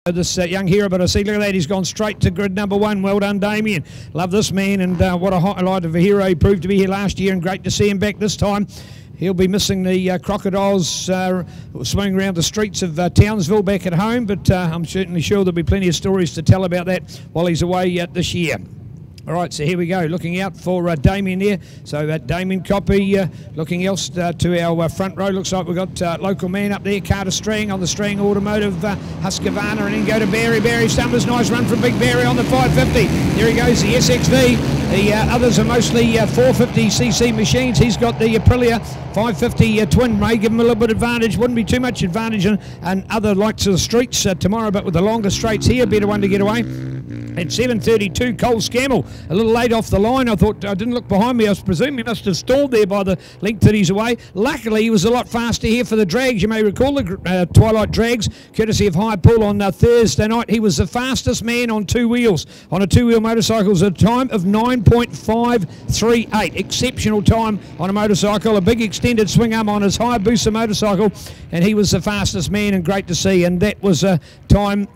This young hero, but I see, look at that, he's gone straight to grid number 1. Well done, Damien. Love this man, and what a highlight of a hero he proved to be here last year, and great to see him back this time. He'll be missing the crocodiles swimming around the streets of Townsville back at home, but I'm certainly sure there'll be plenty of stories to tell about that while he's away this year. All right, so here we go, looking out for Damien there. So Damien Copy looking else to our front row. Looks like we've got local man up there, Carter Strang on the Strang Automotive Husqvarna, and then go to Barry. Barry Summers, nice run from Big Barry on the 550. There he goes, the SXV. The others are mostly 450cc machines. He's got the Aprilia 550 twin. May give him a little bit of advantage. Wouldn't be too much advantage and other likes of the streets tomorrow, but with the longer straights here, better one to get away. At 7:32, Cole Scammell, a little late off the line. I thought, I didn't look behind me. I was presuming he must have stalled there by the length that he's away. Luckily, he was a lot faster here for the drags. You may recall the Twilight Drags, courtesy of High Pool on Thursday night. He was the fastest man on two wheels, on a two-wheel motorcycle, at a time of 9.538. Exceptional time on a motorcycle, a big extended swing arm on his Hayabusa motorcycle, and he was the fastest man, and great to see. And that was a time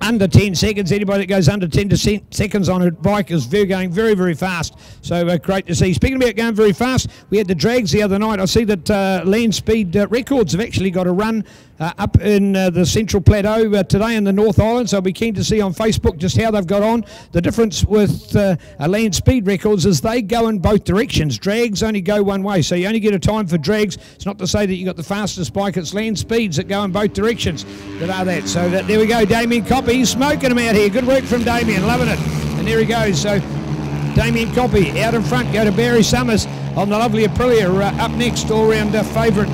under 10 seconds. Anybody that goes under 10 seconds on a bike is going very, very fast. So great to see. Speaking about going very fast, we had the drags the other night. I see that Land Speed Records have actually got a run up in the Central Plateau today in the North Island. So I'll be keen to see on Facebook just how they've got on. The difference with Land Speed Records is they go in both directions. Drags only go one way. So you only get a time for drags. It's not to say that you got the fastest bike. It's Land Speeds that go in both directions that are that. So there we go. Damien Copy. He's smoking him out here. Good work from Damien. Loving it. And there he goes. So Damien Copy out in front. Go to Barry Summers on the lovely Aprilia. Up next, all-round favourite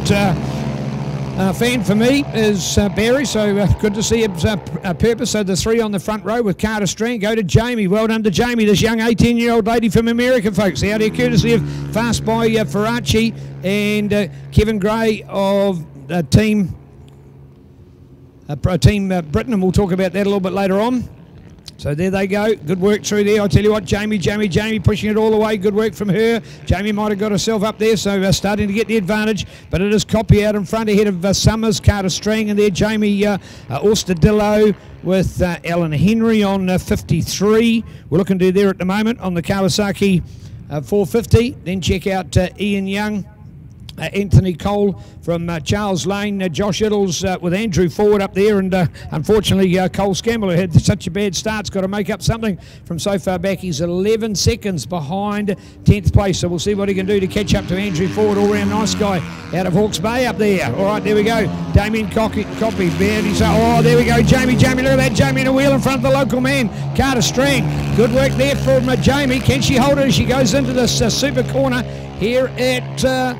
fan for me is Barry. So good to see his purpose. So the three on the front row with Carter Strang. Go to Jamie. Well done to Jamie, this young 18-year-old lady from America, folks. Out here courtesy of Fast by Ferracci and Kevin Gray of Team Britain, and we'll talk about that a little bit later on. So there they go. Good work through there. I'll tell you what, Jamie pushing it all the way. Good work from her. Jamie might have got herself up there, so starting to get the advantage. But it is Copy out in front ahead of Summers, Carter Strang, and there Jamie Austadillo with Alan Henry on 53. We're looking to there at the moment on the Kawasaki 450. Then check out Ian Young. Anthony Cole from Charles Lane, Josh Iddles with Andrew Ford up there, and unfortunately Cole Scammell, who had such a bad start, has got to make up something from so far back. He's 11 seconds behind 10th place, so we'll see what he can do to catch up to Andrew Ford. All-round nice guy out of Hawke's Bay up there. All right, there we go. Damien Copy, barely so. Oh, there we go. Jamie, look at that. Jamie in a wheel in front of the local man, Carter Strang. Good work there from Jamie. Can she hold it as she goes into this super corner here at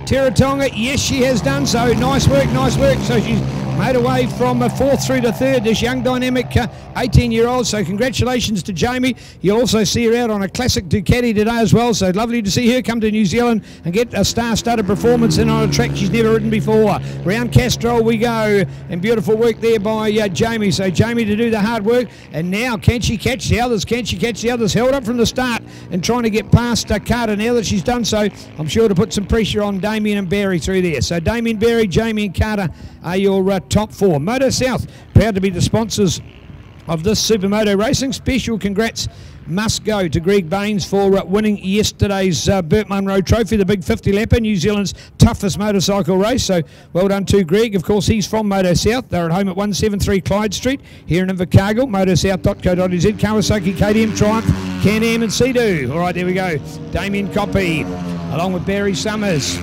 Teretonga? Yes, she has done so. Nice work, nice work. So she's made away from 4th through to 3rd, this young dynamic 18-year-old. So congratulations to Jamie. You'll also see her out on a classic Ducati today as well. So lovely to see her come to New Zealand and get a star-studded performance in on a track she's never ridden before. Round Castrol we go, and beautiful work there by Jamie. So Jamie to do the hard work, and now can she catch the others? Can she catch the others? Held up from the start and trying to get past Carter. Now that she's done so, I'm sure to put some pressure on Damien and Barry through there. So Damien, Barry, Jamie and Carter are your top four. Moto South, proud to be the sponsors of this Supermoto racing. Special congrats must go to Greg Baines for winning yesterday's BurtMunro Trophy, the big 50-lapper, New Zealand's toughest motorcycle race. So well done to Greg. Of course, he's from Moto South. They're at home at 173 Clyde Street here in Invercargill. Motosouth.co.nz, Kawasaki, KTM, Triumph, Can-Am and Sea-Doo. All right, there we go. Damien Copy along with Barry Summers,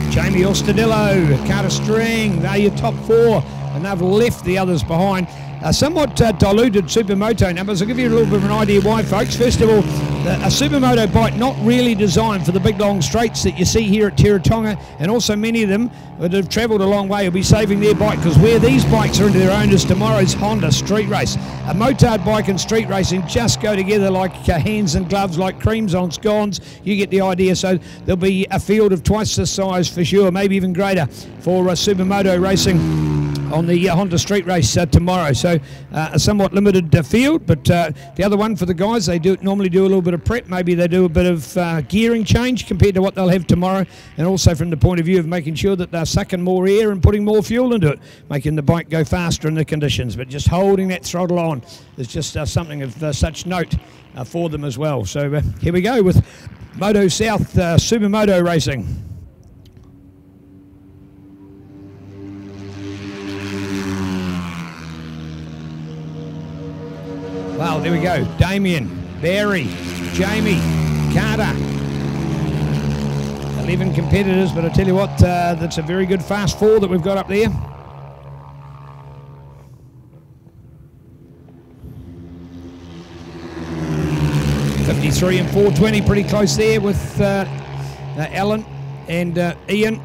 Jamie Austadillo, Carter Strang. They're your top four, and they've left the others behind. Somewhat diluted Supermoto numbers. I'll give you a little bit of an idea why, folks. First of all, a Supermoto bike not really designed for the big long straights that you see here at Teretonga, and also many of them that have travelled a long way will be saving their bike, because where these bikes are into their own is tomorrow's Honda street race. A motard bike and street racing just go together like hands and gloves, like creams on scones. You get the idea. So there'll be a field of twice the size for sure, maybe even greater, for Supermoto racing on the Honda Street Race tomorrow. So a somewhat limited field, but the other one for the guys, they normally do a little bit of prep. Maybe they do a bit of gearing change compared to what they'll have tomorrow, and also from the point of view of making sure that they're sucking more air and putting more fuel into it, making the bike go faster in the conditions. But just holding that throttle on is just something of such note for them as well. So here we go with Moto South Supermoto Racing. Well, there we go. Damien, Barry, Jamie, Carter. 11 competitors, but I tell you what, that's a very good fast four that we've got up there. .53 and 4:20, pretty close there with Alan and Ian.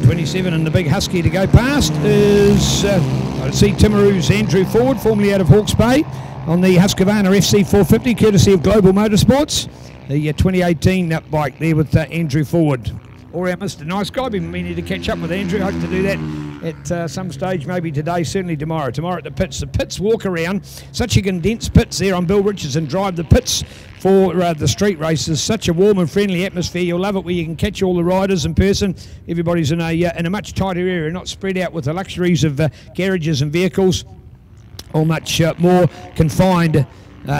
27 and the big husky to go past is, I see Timaru's Andrew Ford, formerly out of Hawke's Bay, on the Husqvarna FC 450, courtesy of Global Motorsports. The 2018 bike there with Andrew Ford. Or our Mr. Nice Guy, been meaning to catch up with Andrew. Hope to do that at some stage, maybe today, certainly tomorrow. Tomorrow at the pits. The pits walk around, such a condensed pits there on Bill Richardson Drive. The pits for the street races, such a warm and friendly atmosphere. You'll love it where you can catch all the riders in person. Everybody's in a much tighter area, not spread out with the luxuries of garages and vehicles, or much more confined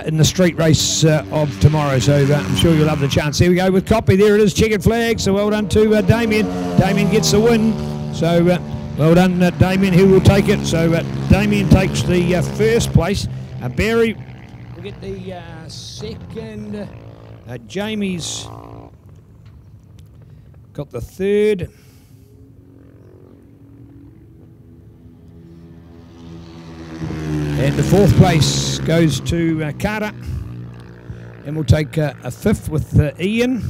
in the street race of tomorrow. So I'm sure you'll have the chance. Here we go with Copy. There it is, checkered flag. So well done to Damien. Damien gets the win. So well done, Damien, who will take it. So Damien takes the first place. Barry will get the second. Jamie's got the third. And the fourth place goes to Carter. And we'll take a fifth with Ian.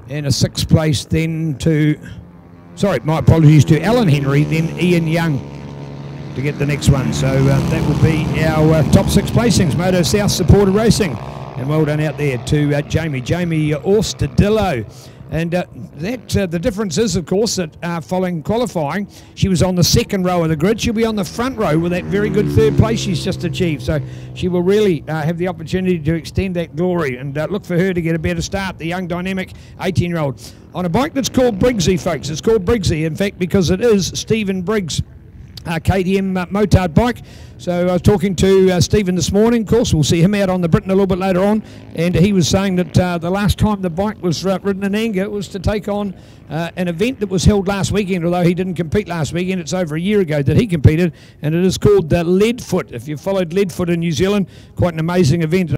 And a sixth place then to, sorry, my apologies, to Alan Henry, then Ian Young to get the next one. So that will be our top six placings, Moto South Supporter Racing. And well done out there to Jamie Orstadillo. And the difference is, of course, that following qualifying, she was on the second row of the grid. She'll be on the front row with that very good third place she's just achieved. So she will really have the opportunity to extend that glory, and look for her to get a better start, the young, dynamic 18-year-old. On a bike that's called Briggsy, folks. It's called Briggsy, in fact, because it is Stephen Briggs' KTM motard bike. So I was talking to Stephen this morning. Of course, we'll see him out on the Britain a little bit later on, and he was saying that the last time the bike was ridden in anger was to take on an event that was held last weekend, although he didn't compete last weekend. It's over a year ago that he competed, and it is called Leadfoot. If you followed Leadfoot in New Zealand, quite an amazing event.